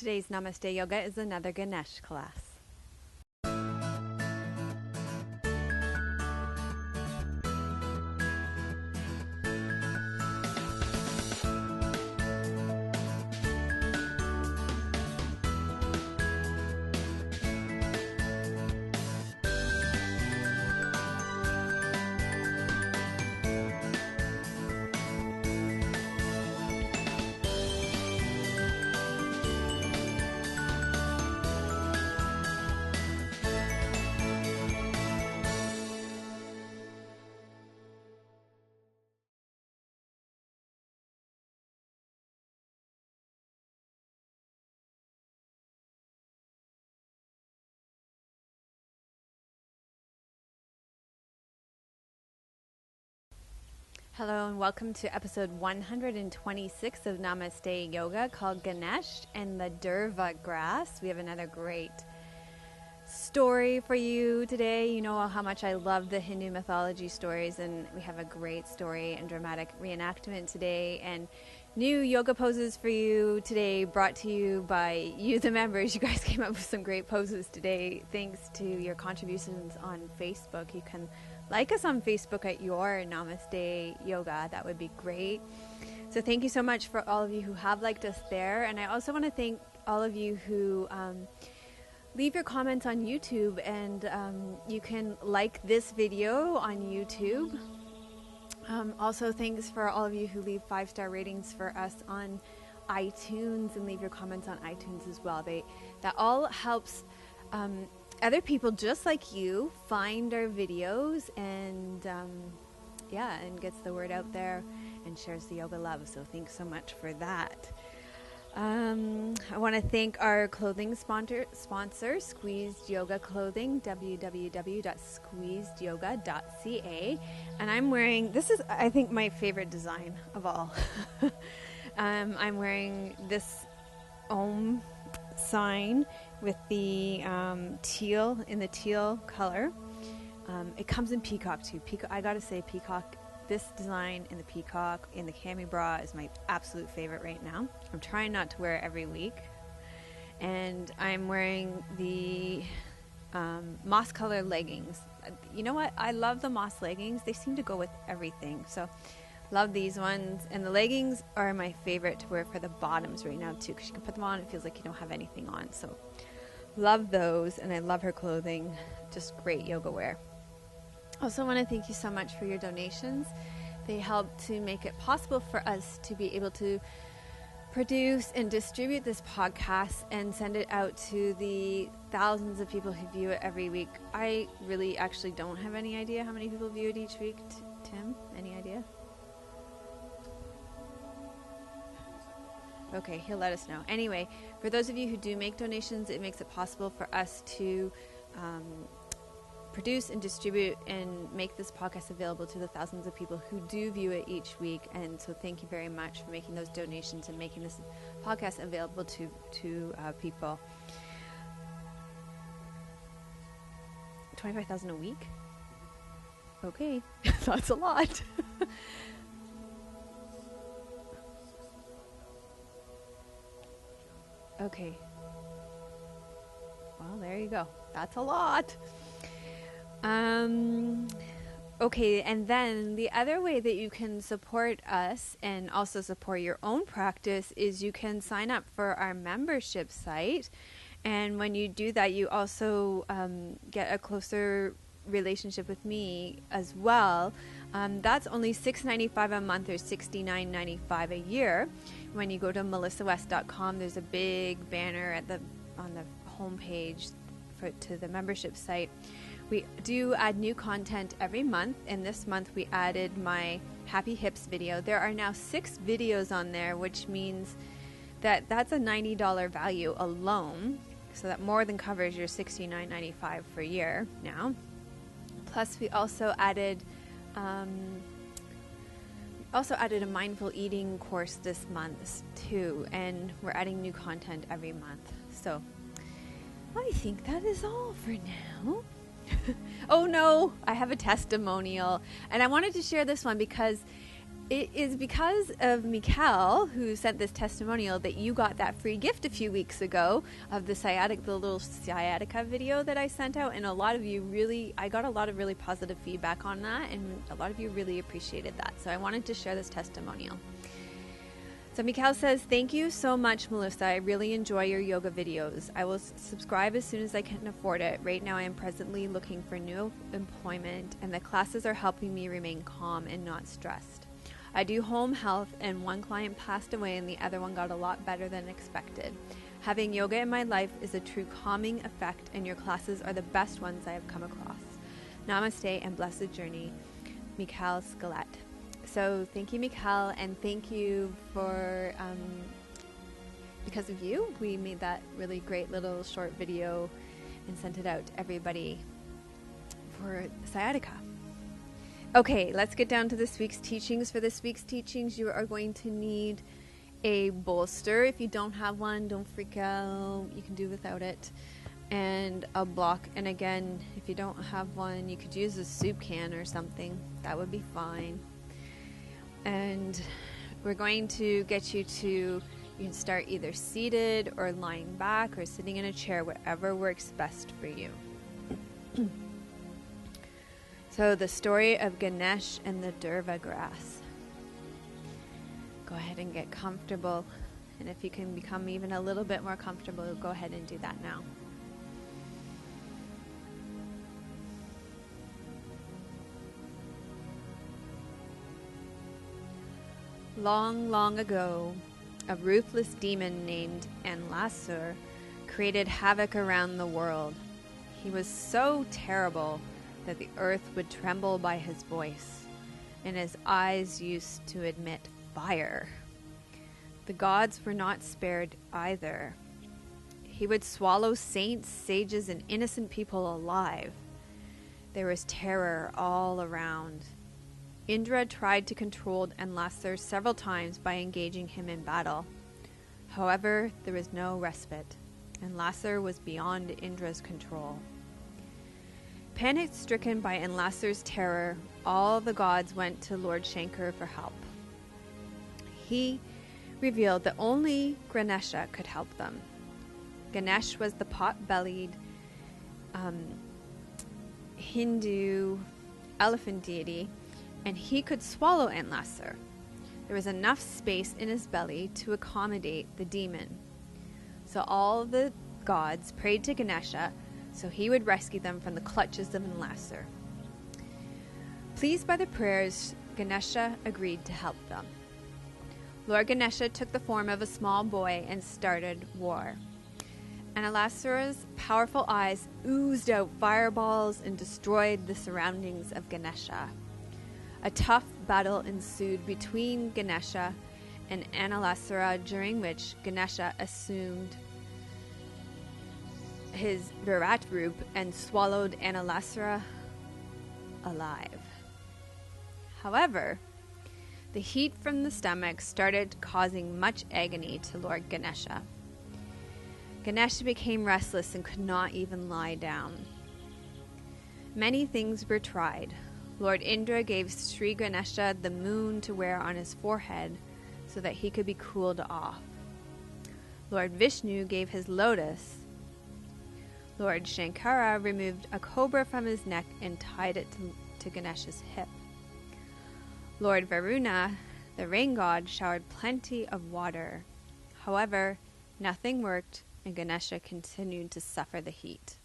Today's Namaste Yoga is another Ganesh class. Hello and welcome to episode 126 of Namaste Yoga called Ganesh and the Durva grass. We have another great story for you today. You know how much I love the Hindu mythology stories, and we have a great story and dramatic reenactment today, and new yoga poses for you today, brought to you by you, the members. You guys came up with some great poses today thanks to your contributions on Facebook. You can like us on Facebook at your Namaste Yoga. That would be great. So thank you so much for all of you who have liked us there. And I also want to thank all of you who leave your comments on YouTube. And you can like this video on YouTube. Also, thanks for all of you who leave 5-star ratings for us on iTunes and leave your comments on iTunes as well. That all helps other people just like you find our videos and and gets the word out there and shares the yoga love. So thanks so much for that. I want to thank our clothing sponsor, Squeezed Yoga Clothing, www.squeezedyoga.ca. And I'm wearing, this is, I think, my favorite design of all. I'm wearing this Om sign with the teal, in the teal color. It comes in peacock too. I gotta say, peacock, this design in the peacock in the cami bra is my absolute favorite right now. I'm trying not to wear it every week. And I'm wearing the moss color leggings. You know what? I love the moss leggings. They seem to go with everything. So love these ones. And the leggings are my favorite to wear for the bottoms right now too, because you can put them on, it feels like you don't have anything on. So love those, and I love her clothing. Just great yoga wear. Also want to thank you so much for your donations. They help to make it possible for us to be able to produce and distribute this podcast and send it out to the thousands of people who view it every week. I really actually don't have any idea how many people view it each week. Tim, any idea? Okay, he'll let us know. Anyway, for those of you who do make donations, it makes it possible for us to produce and distribute and make this podcast available to the thousands of people who do view it each week. And so thank you very much for making those donations and making this podcast available to people. 25,000 a week? Okay, that's a lot. Okay. Well, there you go. That's a lot. Okay, and then the other way that you can support us and also support your own practice is you can sign up for our membership site. And when you do that, you also get a closer relationship with me as well. That's only $6.95 a month or $69.95 a year. When you go to melissawest.com, there's a big banner on the homepage to the membership site. We do add new content every month, and this month we added my Happy Hips video. There are now 6 videos on there, which means that that's a $90 value alone, so that more than covers your $69.95 per year now. Plus, we also added a mindful eating course this month too, and we're adding new content every month. So I think that is all for now. Oh no, I have a testimonial, and I wanted to share this one because it is because of Mikkel, who sent this testimonial, that you got that free gift a few weeks ago of the little sciatica video that I sent out. And a lot of you I got a lot of really positive feedback on that, and a lot of you really appreciated that. So I wanted to share this testimonial. So Mikkel says, "Thank you so much, Melissa. I really enjoy your yoga videos. I will subscribe as soon as I can afford it. Right now I am presently looking for new employment, and the classes are helping me remain calm and not stressed. I do home health, and one client passed away and the other one got a lot better than expected. Having yoga in my life is a true calming effect, and your classes are the best ones I have come across. Namaste and blessed journey, Mikkel Skelet." So thank you, Mikkel, and thank you for, because of you, we made that really great little short video and sent it out to everybody for sciatica. Okay, let's get down to this week's teachings. For this week's teachings, you are going to need a bolster. If you don't have one, don't freak out. You can do without it. And a block. And again, if you don't have one, you could use a soup can or something. That would be fine. And we're going to get you to, you can start either seated or lying back or sitting in a chair, whatever works best for you. So the story of Ganesh and the Durva grass. Go ahead and get comfortable. And if you can become even a little bit more comfortable, go ahead and do that now. Long, long ago, a ruthless demon named Anlasur created havoc around the world. He was so terrible that the earth would tremble by his voice, and his eyes used to emit fire. The gods were not spared either. He would swallow saints, sages, and innocent people alive. There was terror all around. Indra tried to control Anlasur several times by engaging him in battle. However, there was no respite. Anlasur was beyond Indra's control. Panic-stricken by Anlasur's terror, all the gods went to Lord Shankar for help. He revealed that only Ganesha could help them. Ganesh was the pot-bellied Hindu elephant deity, and he could swallow Anlasur. There was enough space in his belly to accommodate the demon. So all the gods prayed to Ganesha so he would rescue them from the clutches of Anlasur. Pleased by the prayers, Ganesha agreed to help them. Lord Ganesha took the form of a small boy and started war. Analasura's powerful eyes oozed out fireballs and destroyed the surroundings of Ganesha. A tough battle ensued between Ganesha and Analasura, during which Ganesha assumed his Virat roop and swallowed Analasura alive. However, the heat from the stomach started causing much agony to Lord Ganesha. Ganesha became restless and could not even lie down. Many things were tried. Lord Indra gave Sri Ganesha the moon to wear on his forehead so that he could be cooled off. Lord Vishnu gave his lotus. Lord Shankara removed a cobra from his neck and tied it to Ganesha's hip. Lord Varuna, the rain god, showered plenty of water. However, nothing worked, and Ganesha continued to suffer the heat.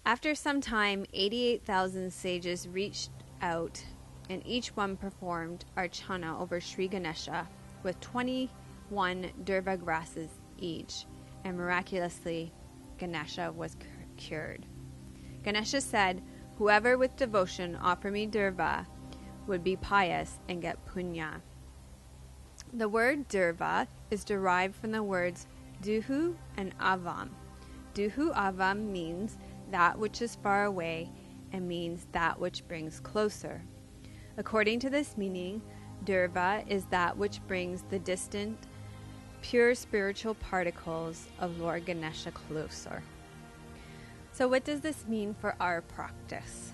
After some time, 88,000 sages reached out, and each one performed archana over Sri Ganesha with 21 Durva grasses each, and miraculously, Ganesha was cured. Ganesha said, "Whoever with devotion offer me Durva would be pious and get punya." The word Durva is derived from the words duhu and avam. Duhuavam means that which is far away and means that which brings closer. According to this meaning, Durva is that which brings the distant, pure spiritual particles of Lord Ganesha closer. So what does this mean for our practice?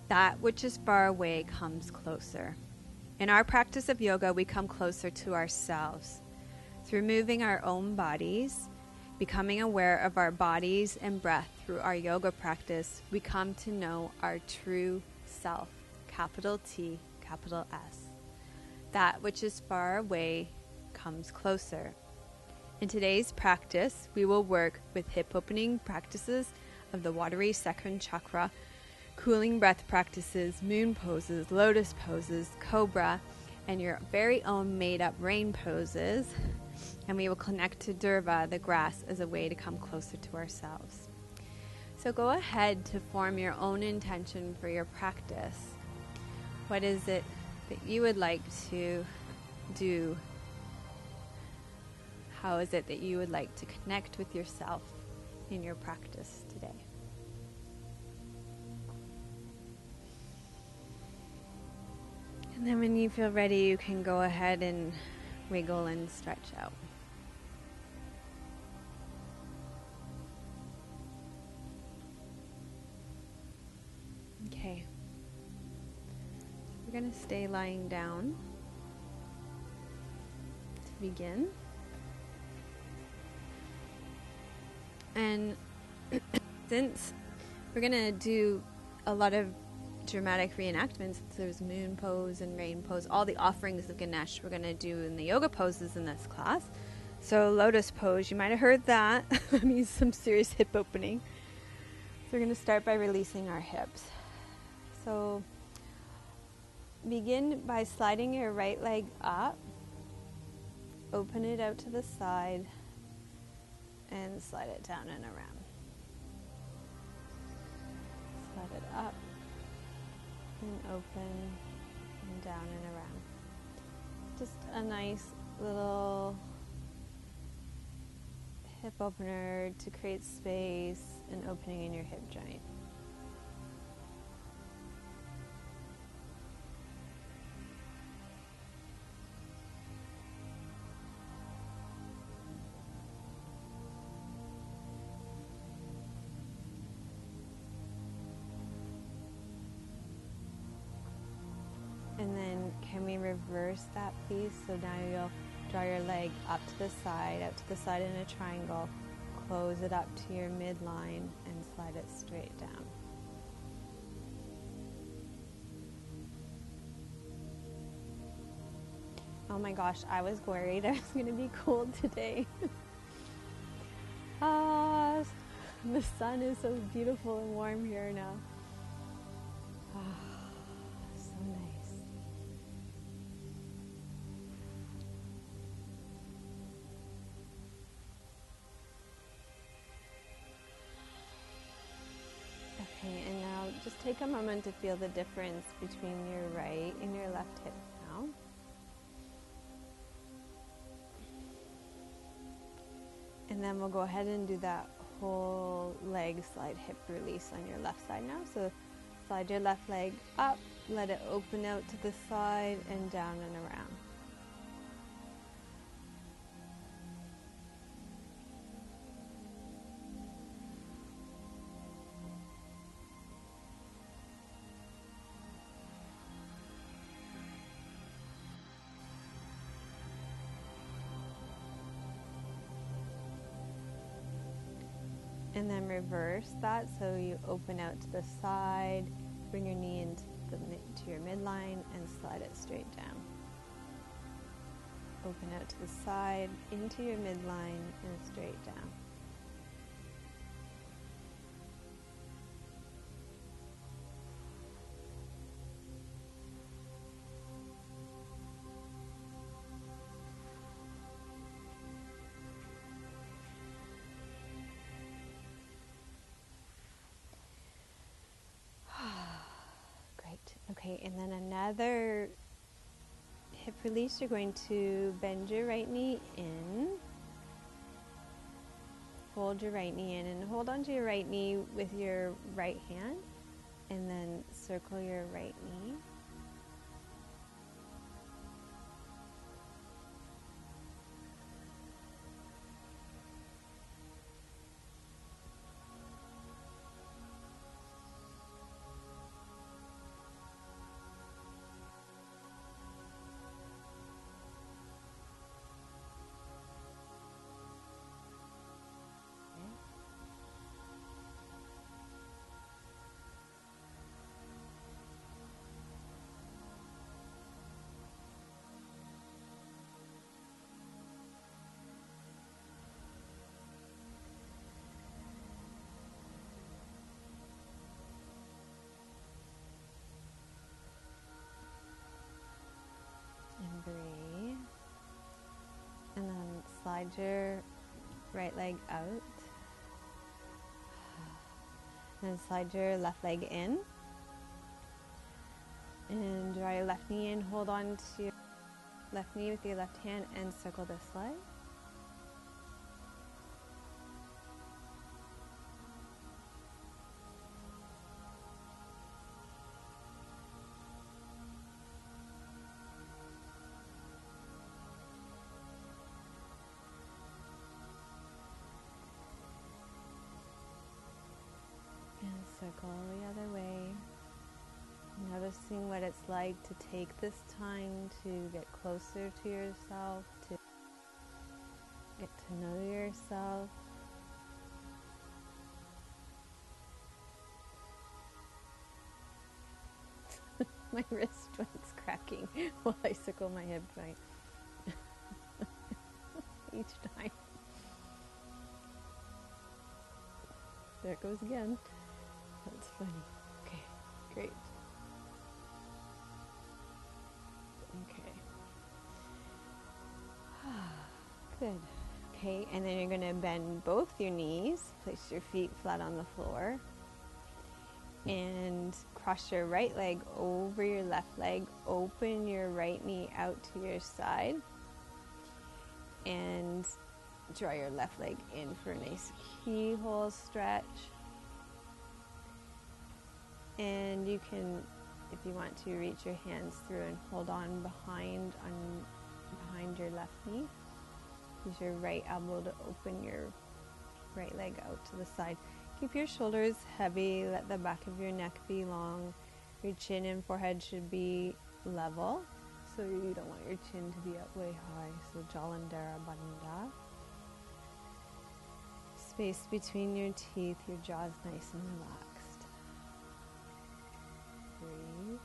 That which is far away comes closer. In our practice of yoga, we come closer to ourselves. Through moving our own bodies, becoming aware of our bodies and breath through our yoga practice, we come to know our true self, capital T, capital S. That which is far away comes closer. In today's practice, we will work with hip opening practices of the watery second chakra, cooling breath practices, moon poses, lotus poses, cobra, and your very own made-up rain poses. And we will connect to Durva, the grass, as a way to come closer to ourselves. So go ahead to form your own intention for your practice. What is it that you would like to do? How is it that you would like to connect with yourself in your practice today? And then when you feel ready, you can go ahead and wiggle and stretch out. Okay. We're going to stay lying down to begin. And since we're going to do a lot of dramatic reenactments, there's moon pose and rain pose, all the offerings of Ganesh we're going to do in the yoga poses in this class. So lotus pose, you might have heard that. That means some serious hip opening. So we're going to start by releasing our hips. So begin by sliding your right leg up, open it out to the side, and slide it down and around. Slide it up and open and down and around. Just a nice little hip opener to create space and opening in your hip joint. And then can we reverse that piece? So now you'll draw your leg up to the side, out to the side in a triangle, close it up to your midline and slide it straight down. Oh my gosh, I was worried I was going to be cold today. The sun is so beautiful and warm here now. So nice. Okay, and now just take a moment to feel the difference between your right and your left hip now. And then we'll go ahead and do that whole leg slide hip release on your left side now. So slide your left leg up, let it open out to the side and down and around. And then reverse that, so you open out to the side, bring your knee into to your midline and slide it straight down. Open out to the side, into your midline and straight down. Okay, and then another hip release. You're going to bend your right knee in, hold your right knee in, and hold onto your right knee with your right hand, and then circle your right knee. And then slide your right leg out. And then slide your left leg in. And draw your left knee in. Hold on to your left knee with your left hand and circle this leg. Circle the other way, noticing what it's like to take this time to get closer to yourself, to get to know yourself. My wrist was cracking while I circle my hip joint each time. There it goes again. That's funny. Okay, great. Okay. Good. Okay, and then you're going to bend both your knees, place your feet flat on the floor, and cross your right leg over your left leg. Open your right knee out to your side, and draw your left leg in for a nice keyhole stretch. And you can, if you want to, reach your hands through and hold on behind your left knee. Use your right elbow to open your right leg out to the side. Keep your shoulders heavy, let the back of your neck be long. Your chin and forehead should be level, so you don't want your chin to be up way high. So Jalandhara Bandha. Space between your teeth, your jaw is nice and relaxed. Breathe.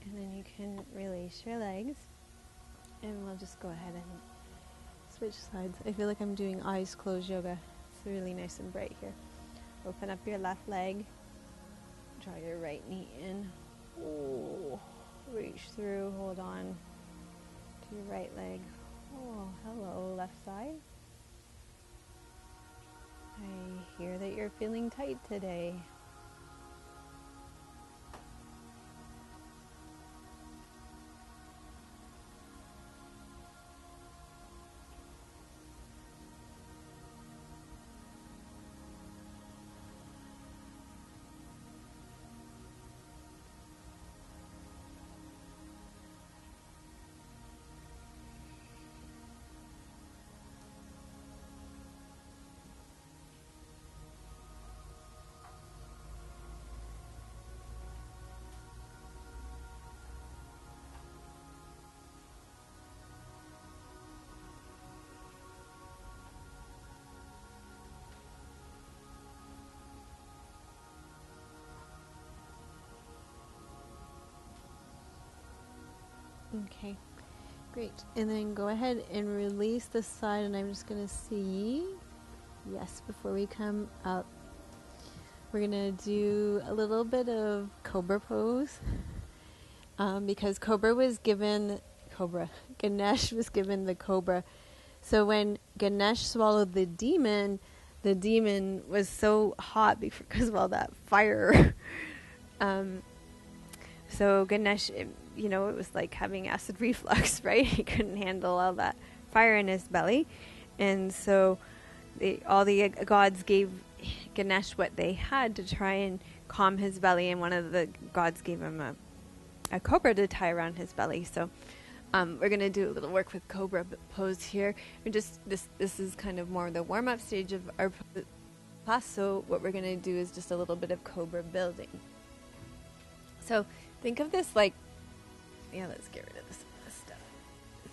And then you can release your legs, and we'll just go ahead and switch sides. I feel like I'm doing eyes closed yoga. It's really nice and bright here. Open up your left leg, draw your right knee in. Oh, reach through, hold on to your right leg. Oh, hello, left side. I hear that you're feeling tight today. Okay, great. And then go ahead and release the side, and I'm just going to see, yes, before we come up, we're going to do a little bit of Cobra pose, because Ganesh was given the Cobra. So when Ganesh swallowed the demon was so hot because of all that fire. So Ganesh, it was like having acid reflux, right? He couldn't handle all that fire in his belly. And so all the gods gave Ganesh what they had to try and calm his belly. And one of the gods gave him a cobra to tie around his belly. So we're going to do a little work with cobra pose here. We're just this is kind of more the warm-up stage of our class. So what we're going to do is just a little bit of cobra building. So think of this like, yeah, let's get rid of this stuff.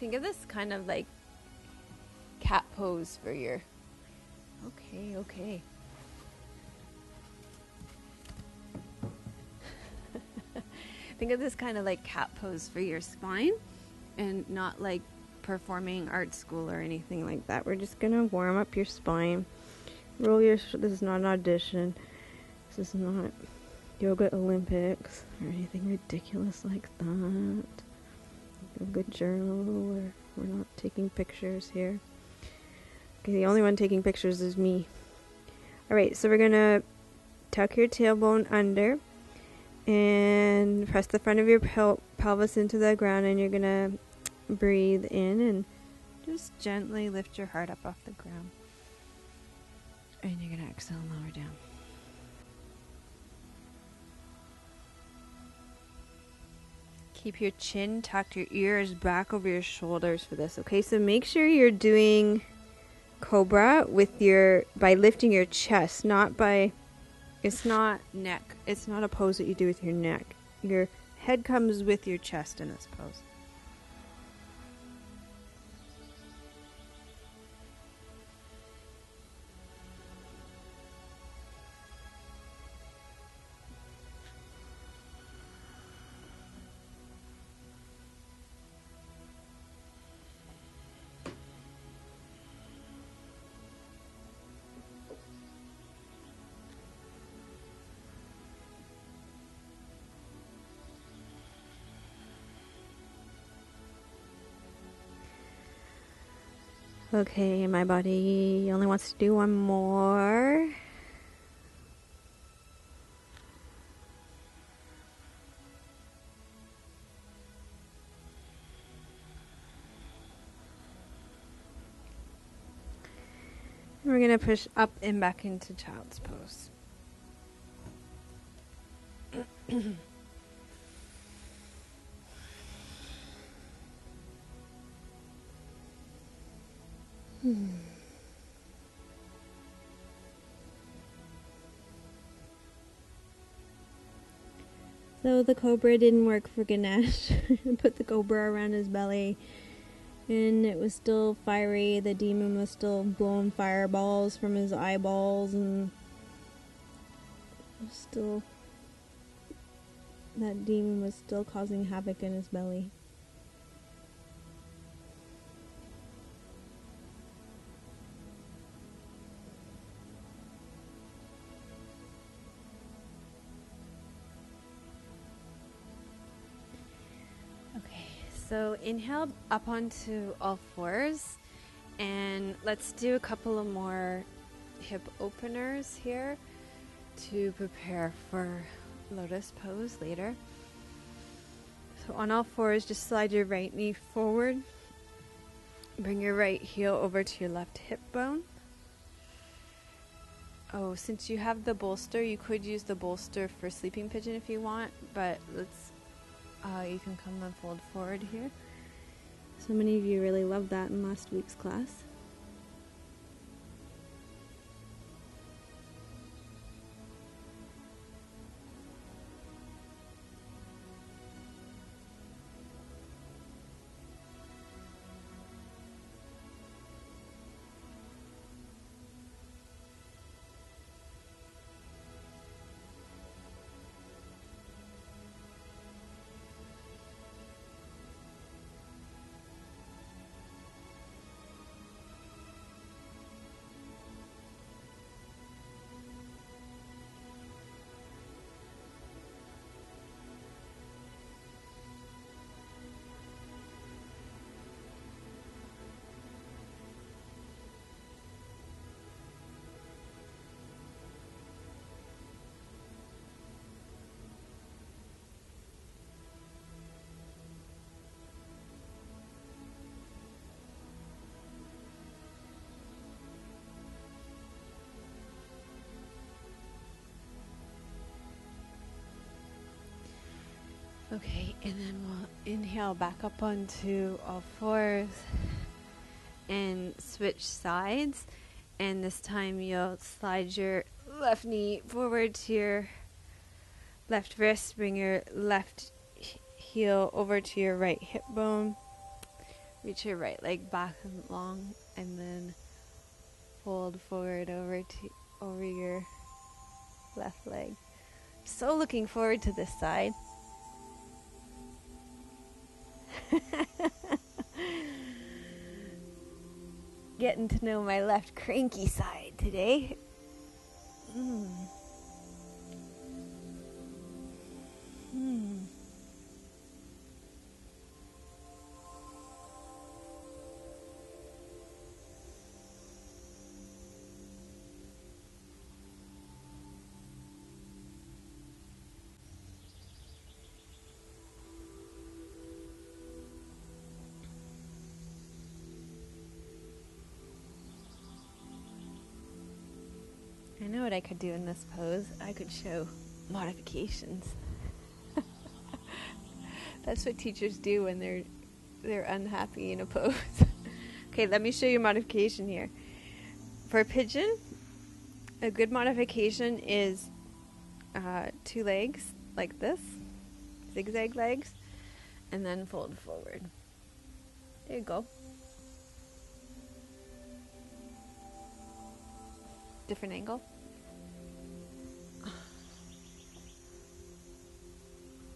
Think of this kind of like cat pose for your, okay. Think of this kind of like cat pose for your spine, and not like performing art school or anything like that. We're just gonna warm up your spine. Roll your, this is not an audition. This is not Yoga Olympics or anything ridiculous like that. A good journal where we're not taking pictures here. Okay, the only one taking pictures is me. Alright, so we're gonna tuck your tailbone under and press the front of your pelvis into the ground, and you're gonna breathe in and just gently lift your heart up off the ground. And you're gonna exhale and lower down. Keep your chin tucked, your ears back over your shoulders for this. Okay, so make sure you're doing cobra with by lifting your chest, not by, it's not neck. It's not a pose that you do with your neck. Your head comes with your chest in this pose. Okay, my body only wants to do one more. We're going to push up and back into child's pose. So the cobra didn't work for Ganesh. Put the cobra around his belly, and it was still fiery. The demon was still blowing fireballs from his eyeballs, and that demon was still causing havoc in his belly. So inhale up onto all fours, and let's do a couple of more hip openers here to prepare for lotus pose later. So on all fours, just slide your right knee forward. Bring your right heel over to your left hip bone. Oh, since you have the bolster, you could use the bolster for sleeping pigeon if you want, but you can come and fold forward here. So many of you really loved that in last week's class. Okay, and then we'll inhale back up onto all fours and switch sides. And this time you'll slide your left knee forward to your left wrist, bring your left heel over to your right hip bone, reach your right leg back and long, and then fold forward over your left leg. So looking forward to this side. Getting to know my left cranky side today. I know what I could do in this pose. I could show modifications. That's what teachers do when they're unhappy in a pose. Okay, let me show you a modification here. For a pigeon, a good modification is 2 legs like this, zigzag legs, and then fold forward. There you go. Different angle.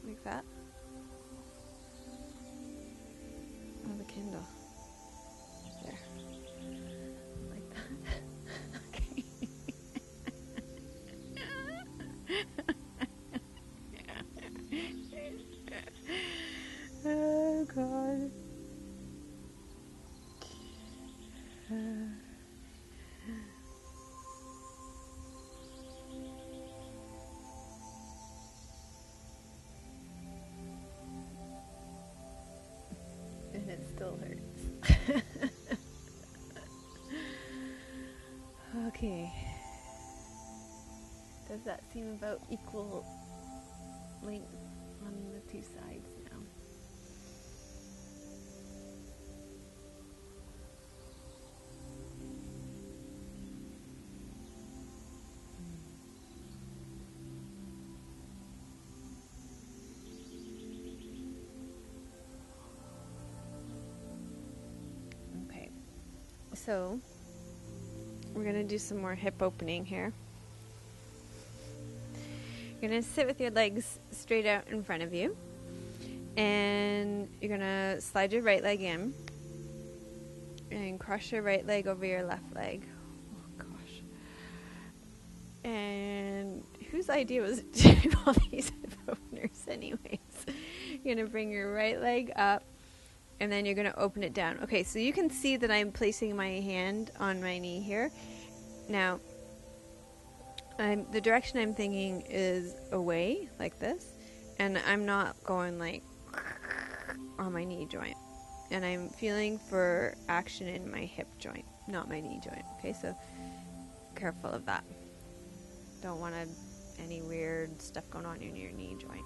Like that. Oh, the Kindle. There. Like that. Okay. Oh, God. And it still hurts. Okay. Does that seem about equal length on the 2 sides now? Okay. So, we're going to do some more hip opening here. You're going to sit with your legs straight out in front of you. And you're going to slide your right leg in. And cross your right leg over your left leg. Oh, gosh. And whose idea was it to do all these hip openers anyways? You're going to bring your right leg up. And then you're going to open it down. Okay, so you can see that I'm placing my hand on my knee here. Now, the direction I'm thinking is away, like this. And I'm not going like on my knee joint. And I'm feeling for action in my hip joint, not my knee joint. Okay, so careful of that. Don't want any weird stuff going on in your knee joint.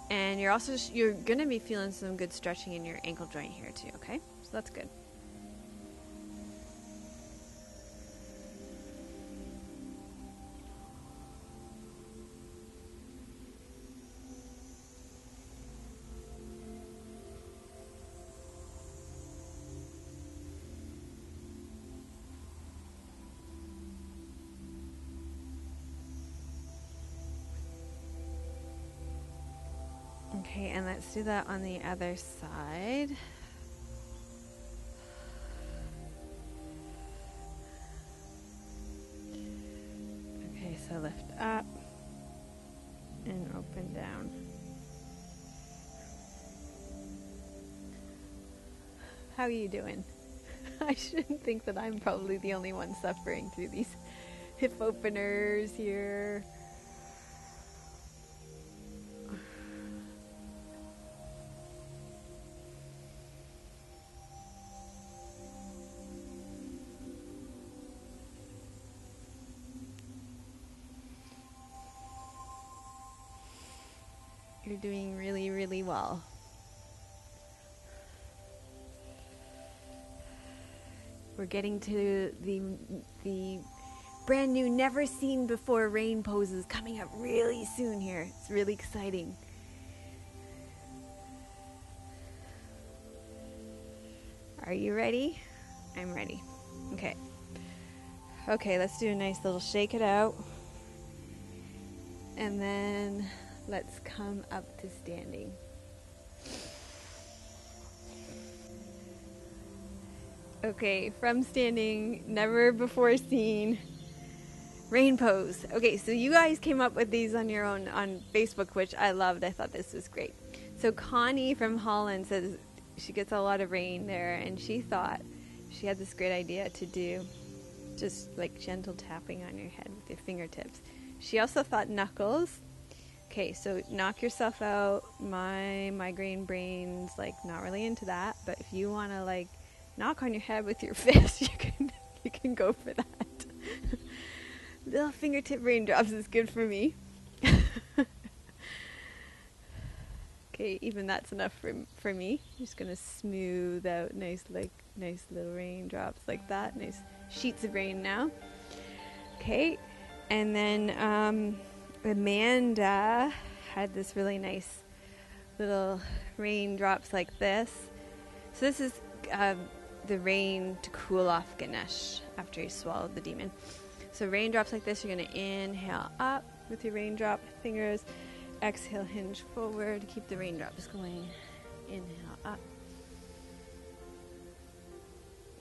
And you're going to be feeling some good stretching in your ankle joint here too, okay? So that's good. Okay, and let's do that on the other side. Okay, so lift up and open down. How are you doing? I shouldn't think that I'm probably the only one suffering through these hip openers here. You're doing really, really well. We're getting to the brand new, never seen before rain poses coming up really soon here. It's really exciting. Are you ready? I'm ready. Okay. Okay, let's do a nice little shake it out. And then let's come up to standing. Okay, from standing, never before seen, rain pose. Okay, so you guys came up with these on your own on Facebook, which I loved. I thought this was great. So Connie from Holland says she gets a lot of rain there, and she thought she had this great idea to do just like gentle tapping on your head with your fingertips. She also thought knuckles. Okay, so knock yourself out. My migraine brain's like not really into that, but if you want to like knock on your head with your fist, you can go for that. Little fingertip raindrops is good for me. Okay, even that's enough for me. I'm just gonna smooth out nice little raindrops like that. Nice sheets of rain now. Okay, and then Amanda had this really nice little raindrops like this. So this is the rain to cool off Ganesh after he swallowed the demon. So raindrops like this, you're going to inhale up with your raindrop fingers, exhale, hinge forward, keep the raindrops going, inhale up,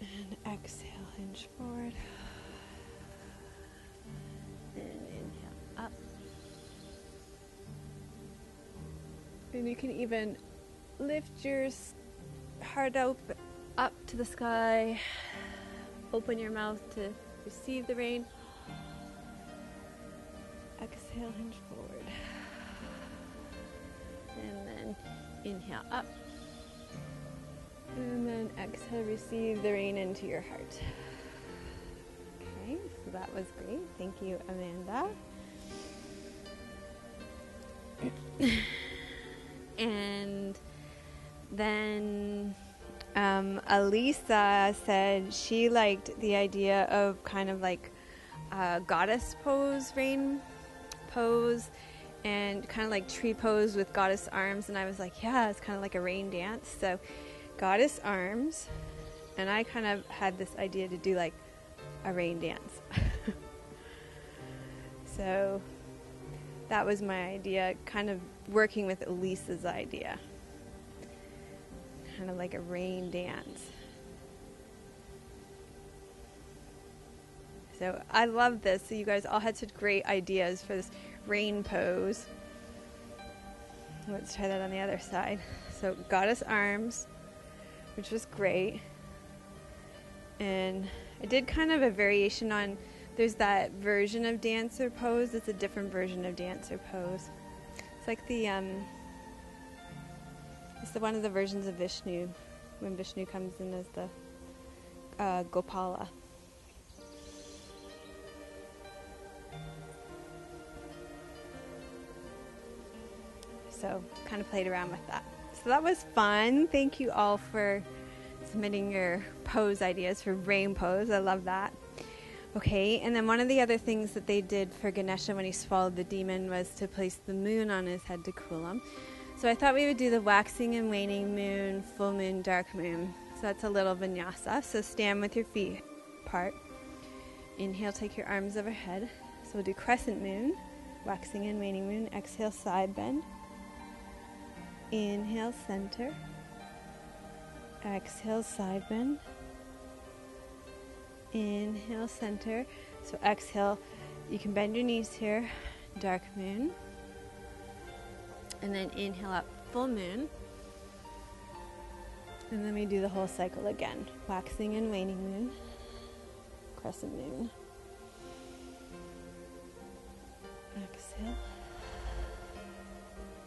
and exhale, hinge forward, and inhale up. And you can even lift your heart up to the sky, open your mouth to receive the rain. Exhale, hinge forward. And then inhale up. And then exhale, receive the rain into your heart. Okay, so that was great. Thank you, Amanda. And then Elisa said she liked the idea of kind of like a goddess pose, rain pose, and kind of like tree pose with goddess arms. And I was like, yeah, it's kind of like a rain dance. So goddess arms, and I kind of had this idea to do like a rain dance. So that was my idea, kind of working with Elisa's idea. Kind of like a rain dance. So I love this. So you guys all had such great ideas for this rain pose. Let's try that on the other side. So goddess arms, which was great. And I did kind of a variation on, there's that version of dancer pose. It's a different version of dancer pose. It's like the it's one of the versions of Vishnu, when Vishnu comes in as the Gopala. So kind of played around with that. So that was fun. Thank you all for submitting your pose ideas for rain pose. I love that. Okay, and then one of the other things that they did for Ganesha when he swallowed the demon was to place the moon on his head to cool him. So I thought we would do the waxing and waning moon, full moon, dark moon. So that's a little vinyasa. So stand with your feet apart. Inhale, take your arms overhead. So we'll do crescent moon, waxing and waning moon. Exhale, side bend. Inhale, center. Exhale, side bend. Inhale, center. So exhale, you can bend your knees here. Dark moon. And then inhale up, full moon. And then we do the whole cycle again. Waxing and waning moon. Crescent moon. Exhale.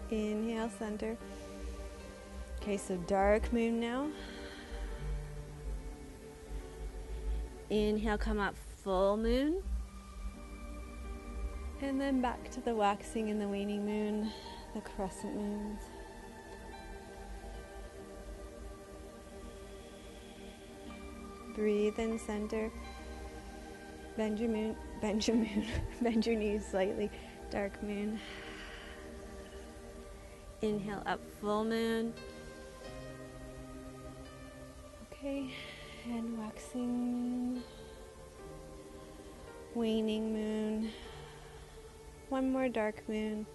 Inhale, center. Okay, so dark moon now. Inhale, come up, full moon. And then back to the waxing and the waning moon. the crescent moons. Breathe and center. Bend your bend your knees slightly. Dark moon. Inhale up, full moon. Okay, and waxing moon. Waning moon. One more dark moon.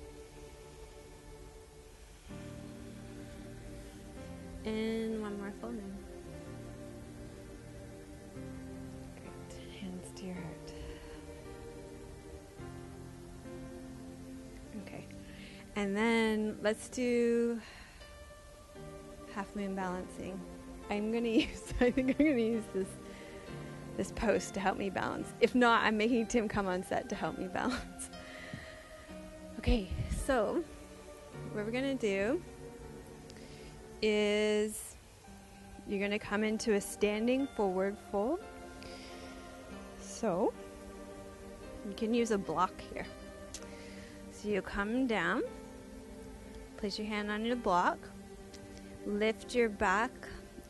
And one more full moon. Great. Hands to your heart. Okay. And then let's do half moon balancing. I think I'm gonna use this post to help me balance. If not, I'm making Tim come on set to help me balance. Okay, so what we're gonna do is you're gonna come into a standing forward fold. So you can use a block here. So you come down, place your hand on your block, lift your back.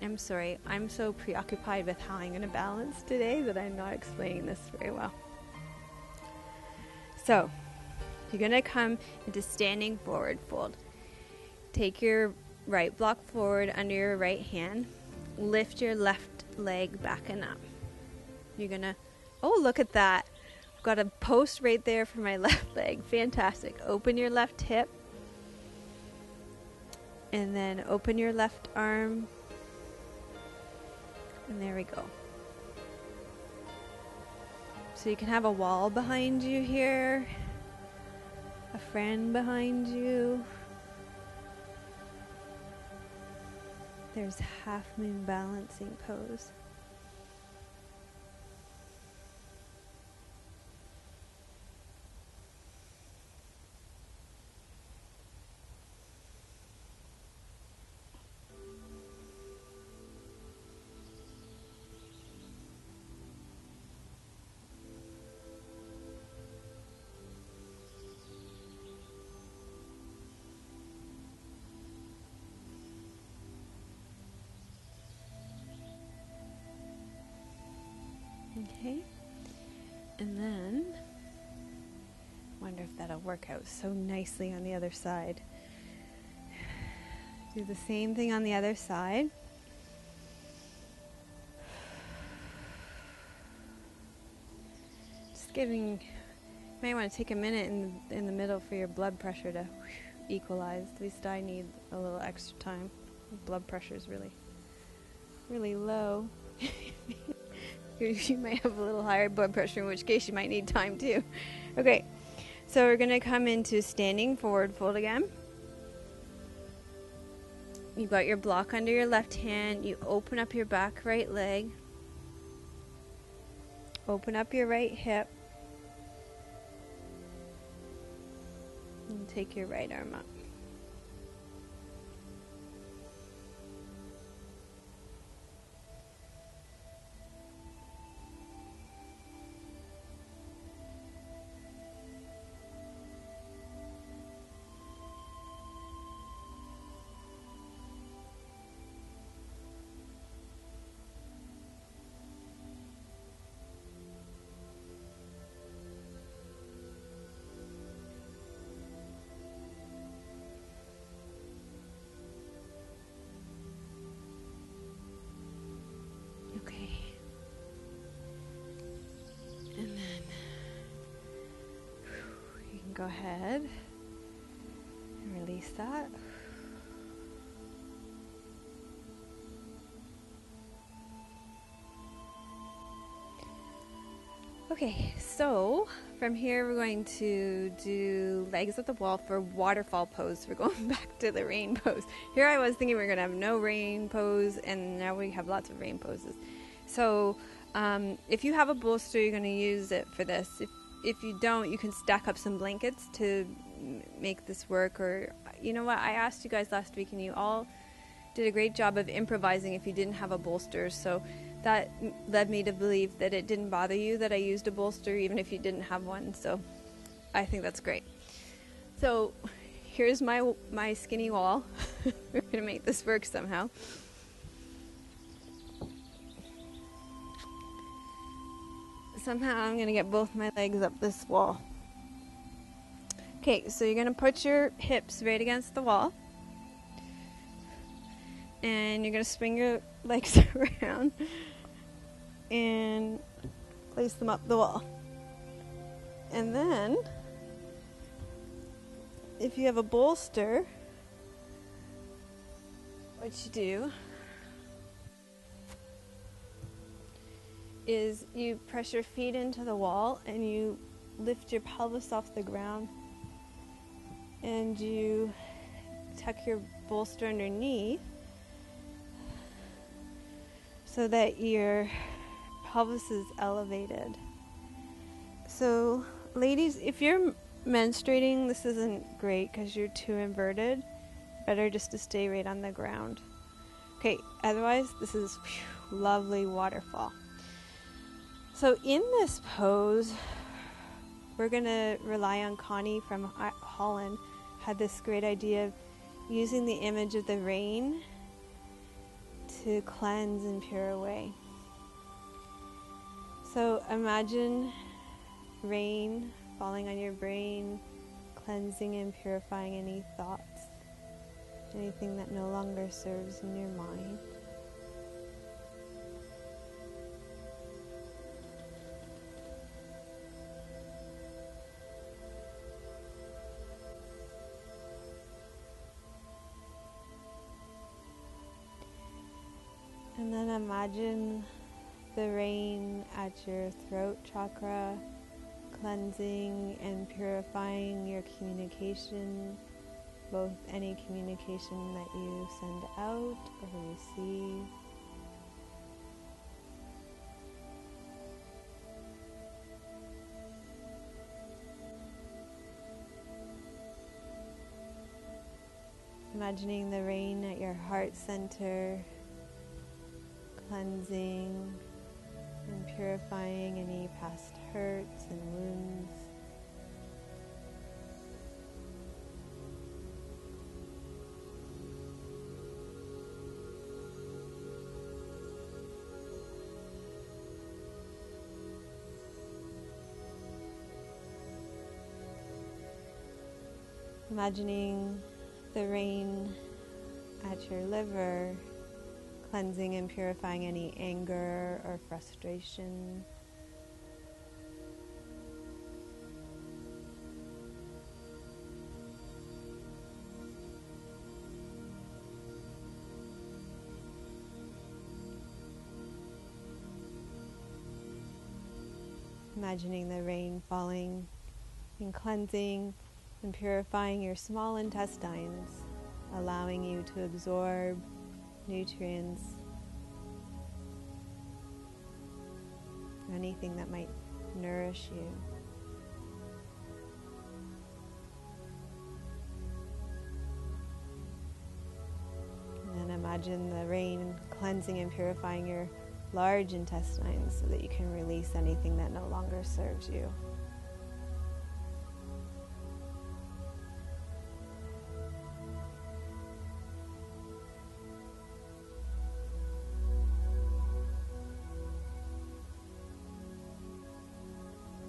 I'm sorry, I'm so preoccupied with how I'm going to balance today that I'm not explaining this very well. So, you're going to come into standing forward fold. Take your right block forward under your right hand. Lift your left leg back and up. You're going to, oh, look at that. I've got a post right there for my left leg. Fantastic. Open your left hip. And then open your left arm. And there we go. So you can have a wall behind you here, a friend behind you. There's half moon balancing pose. Okay, and then wonder if that'll work out so nicely on the other side. Do the same thing on the other side. Just giving, you might want to take a minute in the middle for your blood pressure to equalize. At least I need a little extra time. Blood pressure is really low. You might have a little higher blood pressure, in which case you might need time too. Okay, so we're going to come into standing forward fold again. You've got your block under your left hand. You open up your back right leg. Open up your right hip. And take your right arm up. Go ahead and release that. Okay, so from here we're going to do legs at the wall for waterfall pose. We're going back to the rain pose. Here I was thinking we were going to have no rain pose, and now we have lots of rain poses. So if you have a bolster, you're going to use it for this. If you don't, you can stack up some blankets to make this work. Or, you know what, I asked you guys last week and you all did a great job of improvising if you didn't have a bolster. So that led me to believe that it didn't bother you that I used a bolster even if you didn't have one. So I think that's great. So here's my skinny wall. We're going to make this work somehow. Somehow I'm going to get both my legs up this wall. Okay, so you're going to put your hips right against the wall. And you're going to swing your legs around and place them up the wall. And then, if you have a bolster, what you do is you press your feet into the wall and you lift your pelvis off the ground and you tuck your bolster underneath so that your pelvis is elevated. So ladies, if you're menstruating, this isn't great because you're too inverted. Better just to stay right on the ground. Okay, otherwise this is lovely waterfall. So in this pose, we're going to rely on Connie from Holland, had this great idea of using the image of the rain to cleanse and pure away. So imagine rain falling on your brain, cleansing and purifying any thoughts, anything that no longer serves in your mind. And then imagine the rain at your throat chakra, cleansing and purifying your communication, both any communication that you send out or receive. Imagining the rain at your heart center, cleansing and purifying any past hurts and wounds. Imagining the rain at your liver, cleansing and purifying any anger or frustration. Imagining the rain falling and cleansing and purifying your small intestines, allowing you to absorb nutrients, anything that might nourish you. And then imagine the rain cleansing and purifying your large intestines so that you can release anything that no longer serves you.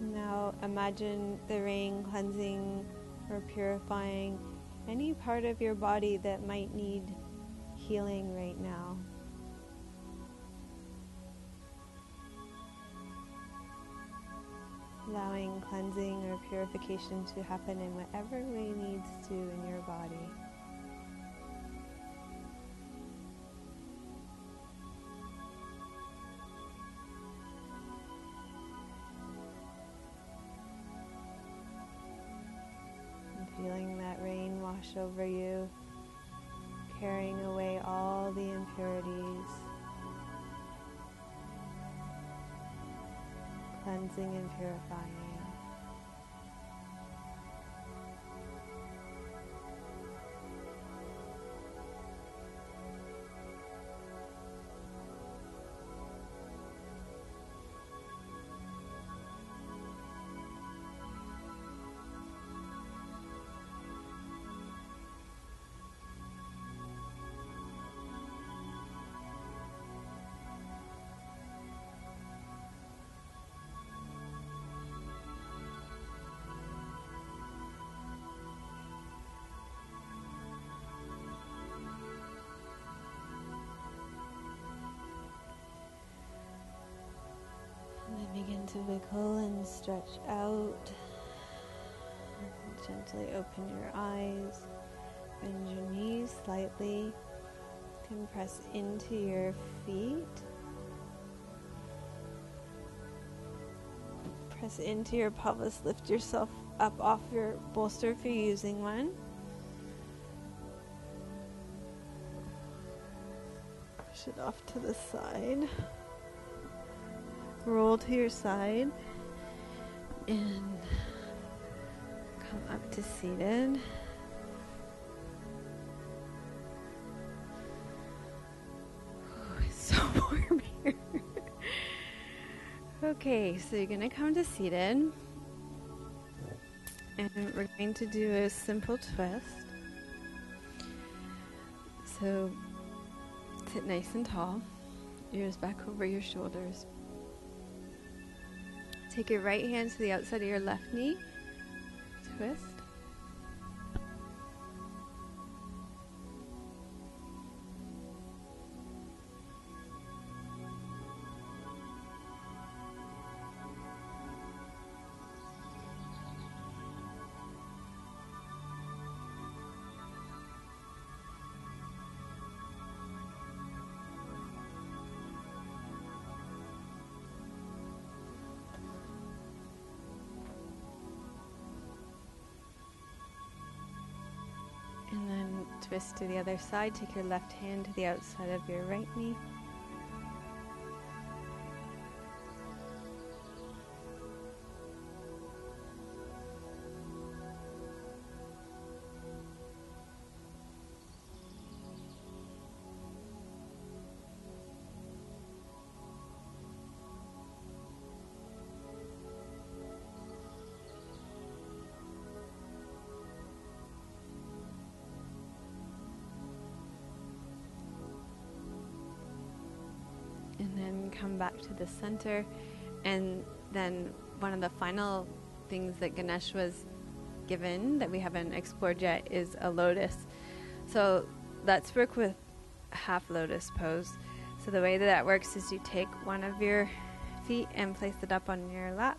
Now imagine the rain cleansing or purifying any part of your body that might need healing right now. Allowing cleansing or purification to happen in whatever way it needs to in your body. And feeling that rain wash over you, carrying away all the impurities. Cleansing and purifying. to wiggle and stretch out. Gently open your eyes, bend your knees slightly. You can press into your feet. Press into your pelvis, lift yourself up off your bolster if you're using one. Push it off to the side. Roll to your side and come up to seated. Oh, it's so warm here. Okay, so you're going to come to seated, and we're going to do a simple twist. So sit nice and tall, ears back over your shoulders. Take your right hand to the outside of your left knee, twist. And then twist to the other side. Take your left hand to the outside of your right knee. And then come back to the center. And then one of the final things that Ganesh was given that we haven't explored yet is a lotus. So let's work with half lotus pose. So the way that works is you take one of your feet and place it up on your lap.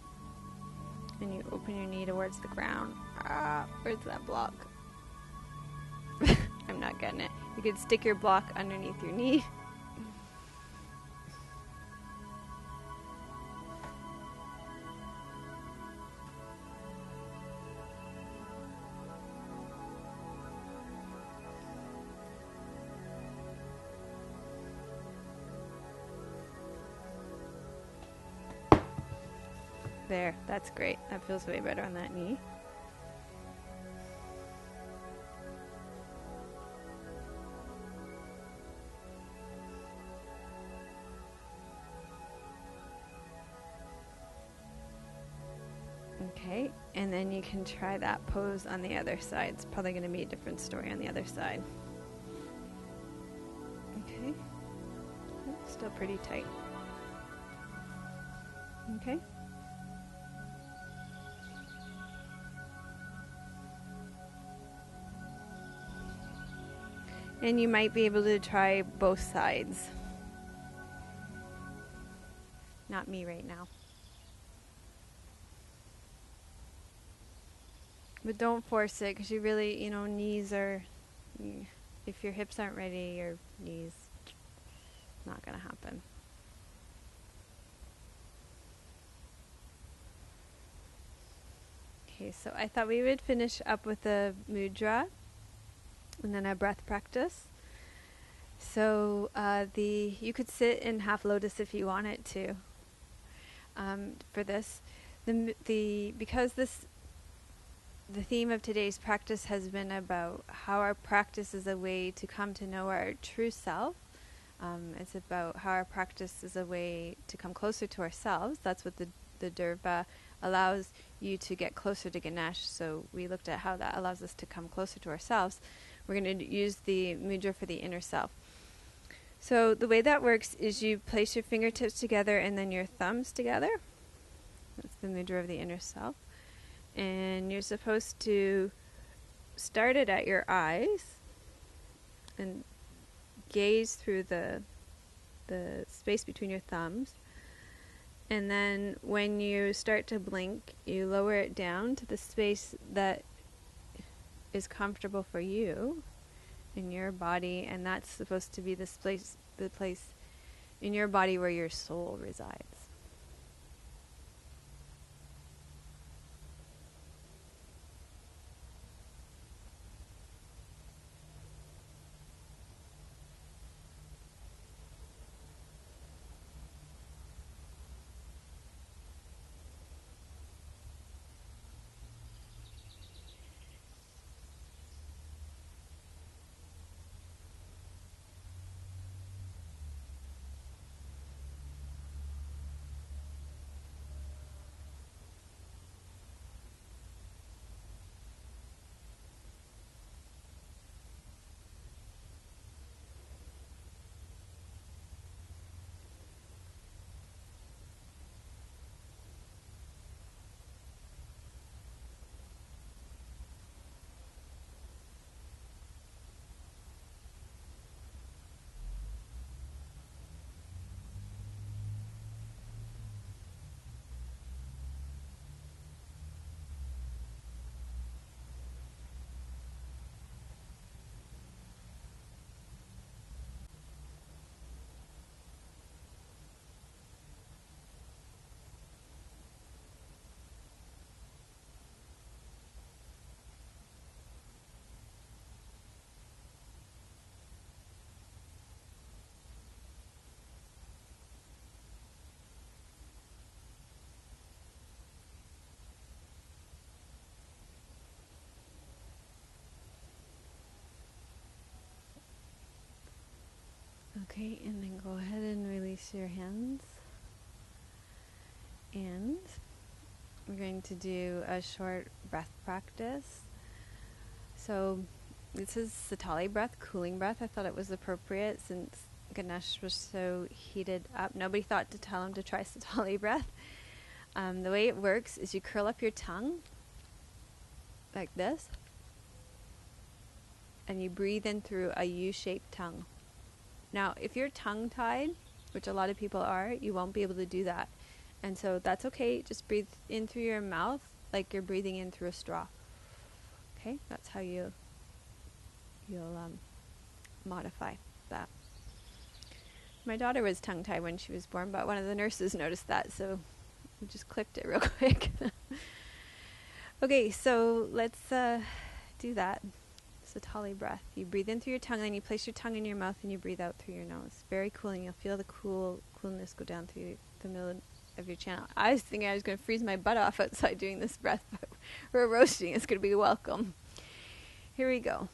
And you open your knee towards the ground. Where's that block? I'm not getting it. You could stick your block underneath your knee. There, that's great. That feels way better on that knee. Okay, and then you can try that pose on the other side. It's probably going to be a different story on the other side. Okay, still pretty tight. Okay. And you might be able to try both sides. Not me right now. But don't force it, because you really, knees are, if your hips aren't ready, your knees, not going to happen. Okay, so I thought we would finish up with a mudra and then a breath practice. So you could sit in half lotus if you wanted to. For this, because the theme of today's practice has been about how our practice is a way to come to know our true self. It's about how our practice is a way to come closer to ourselves. That's what the Durva allows you to get closer to Ganesh. So we looked at how that allows us to come closer to ourselves. We're going to use the mudra for the inner self. So the way that works is you place your fingertips together and then your thumbs together. That's the mudra of the inner self. And you're supposed to start it at your eyes and gaze through the space between your thumbs. And then when you start to blink, you lower it down to the space that is comfortable for you in your body, and that's supposed to be the place in your body where your soul resides. Okay, and then go ahead and release your hands. And we're going to do a short breath practice. So this is Satali breath, cooling breath. I thought it was appropriate since Ganesh was so heated up. Nobody thought to tell him to try Satali breath. The way it works is you curl up your tongue like this, and you breathe in through a U-shaped tongue. Now, if you're tongue-tied, which a lot of people are, you won't be able to do that. And so that's okay. Just breathe in through your mouth like you're breathing in through a straw. Okay? That's how you'll modify that. My daughter was tongue-tied when she was born, but one of the nurses noticed that, so we just clicked it real quick. Okay, so let's do that. Satali breath. You breathe in through your tongue, and then you place your tongue in your mouth, and you breathe out through your nose. Very cooling. You'll feel the coolness go down through the middle of your channel. I was thinking I was going to freeze my butt off outside doing this breath, but we're roasting. It's going to be welcome. Here we go.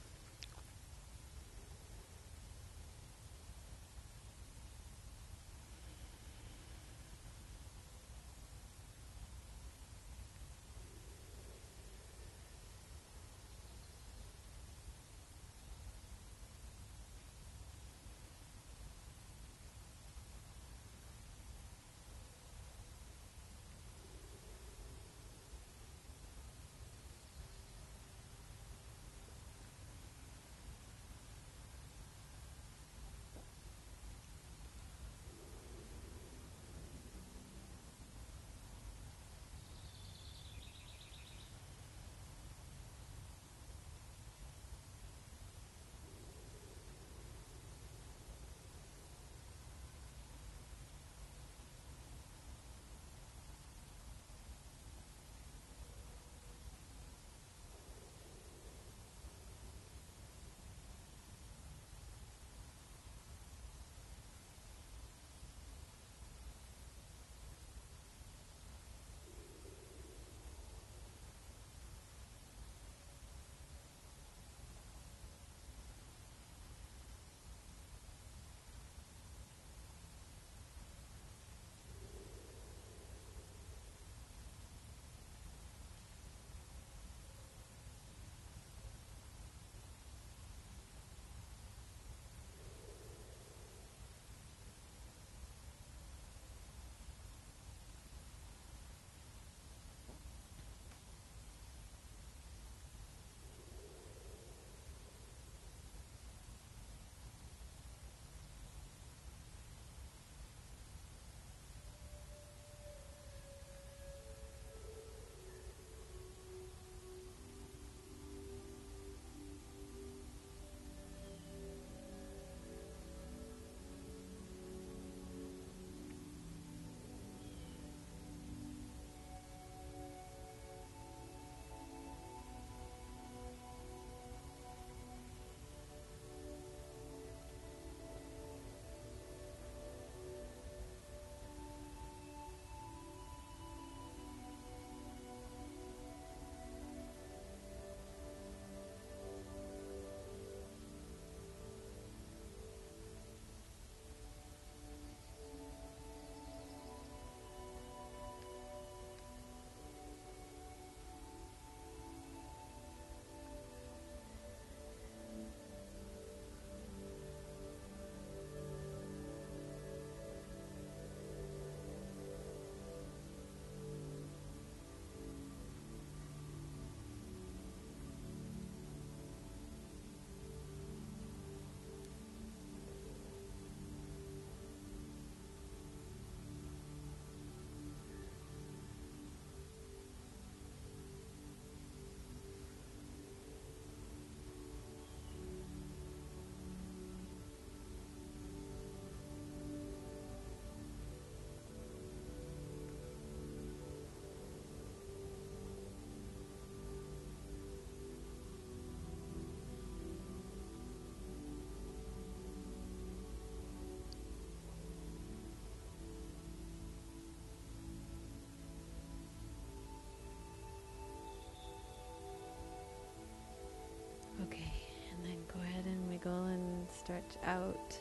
stretch out.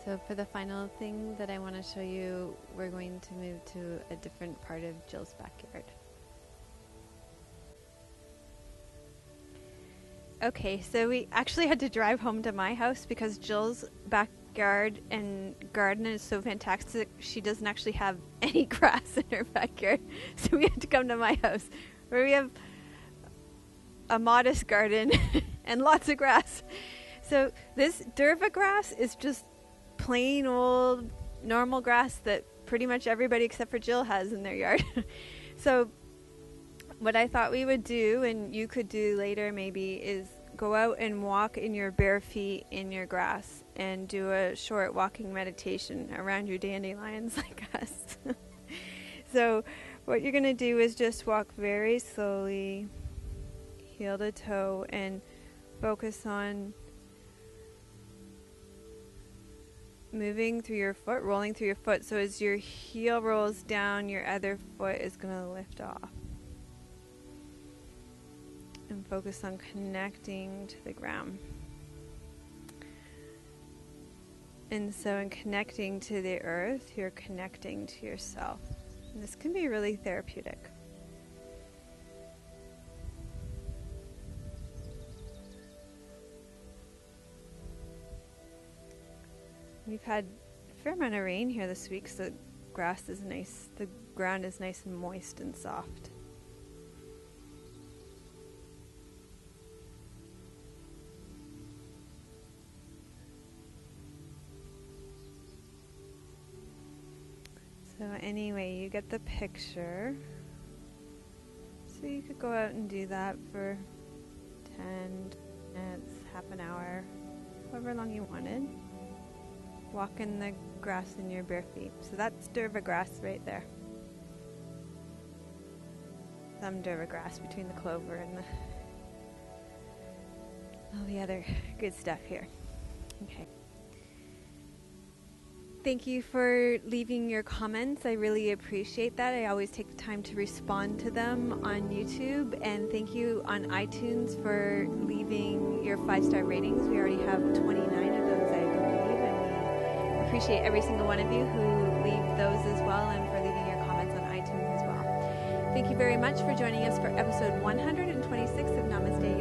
So for the final thing that I want to show you, we're going to move to a different part of Jill's backyard. Okay, so we actually had to drive home to my house because Jill's backyard and garden is so fantastic. She doesn't actually have any grass in her backyard. So we had to come to my house where we have a modest garden and lots of grass. So this Durva grass is just plain old normal grass that pretty much everybody except for Jill has in their yard. So what I thought we would do, and you could do later maybe, is go out and walk in your bare feet in your grass and do a short walking meditation around your dandelions like us. So what you're going to do is just walk very slowly, heel to toe, and focus on moving through your foot, rolling through your foot. So as your heel rolls down, your other foot is going to lift off. And focus on connecting to the ground. And so in connecting to the earth, you're connecting to yourself. And this can be really therapeutic. We've had a fair amount of rain here this week, so the grass is nice, the ground is nice and moist and soft. So anyway, you get the picture. So you could go out and do that for 10 minutes, half an hour, however long you wanted. Walk in the grass in your bare feet. So that's Durva grass right there. Some Durva grass between the clover and all the other good stuff here. Okay. Thank you for leaving your comments. I really appreciate that. I always take the time to respond to them on YouTube. And thank you on iTunes for leaving your 5-star ratings. We already have 29 of those, I believe. And we appreciate every single one of you who leave those as well, and for leaving your comments on iTunes as well. Thank you very much for joining us for episode 126 of Namaste